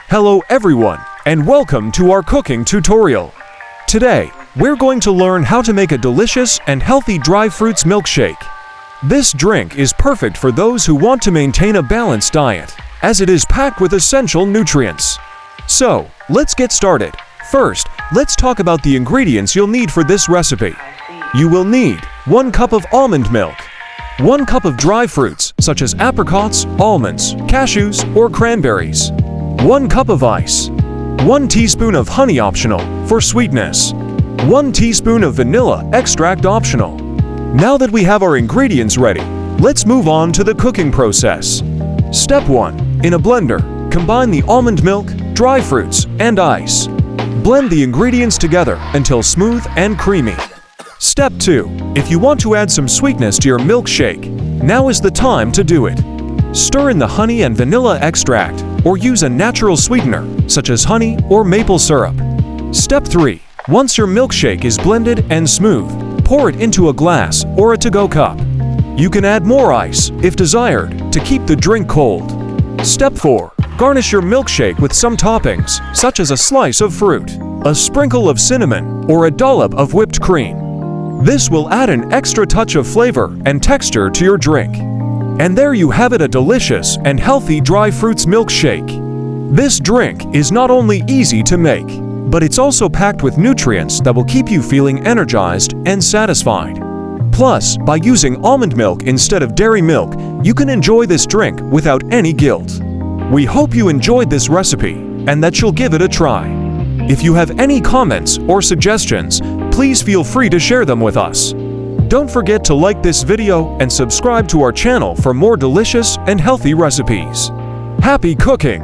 Hello everyone, and welcome to our cooking tutorial. Today, we're going to learn how to make a delicious and healthy dry fruits milkshake. This drink is perfect for those who want to maintain a balanced diet, as it is packed with essential nutrients. So, let's get started. First, let's talk about the ingredients you'll need for this recipe. You will need 1 cup of almond milk, 1 cup of dry fruits such as apricots, almonds, cashews, or cranberries, 1 cup of ice, 1 teaspoon of honey optional for sweetness, 1 teaspoon of vanilla extract optional. Now that we have our ingredients ready, let's move on to the cooking process. Step 1. In a blender, combine the almond milk, dry fruits, and ice. Blend the ingredients together until smooth and creamy. Step 2. If you want to add some sweetness to your milkshake, now is the time to do it. Stir in the honey and vanilla extract, or use a natural sweetener, such as honey or maple syrup. Step 3. Once your milkshake is blended and smooth, pour it into a glass or a to-go cup. You can add more ice, if desired, to keep the drink cold. Step 4. Garnish your milkshake with some toppings, such as a slice of fruit, a sprinkle of cinnamon, or a dollop of whipped cream. This will add an extra touch of flavor and texture to your drink. And there you have it, a delicious and healthy dry fruits milkshake. This drink is not only easy to make, but it's also packed with nutrients that will keep you feeling energized and satisfied. Plus, by using almond milk instead of dairy milk, you can enjoy this drink without any guilt. We hope you enjoyed this recipe and that you'll give it a try. If you have any comments or suggestions, please feel free to share them with us. Don't forget to like this video and subscribe to our channel for more delicious and healthy recipes. Happy cooking!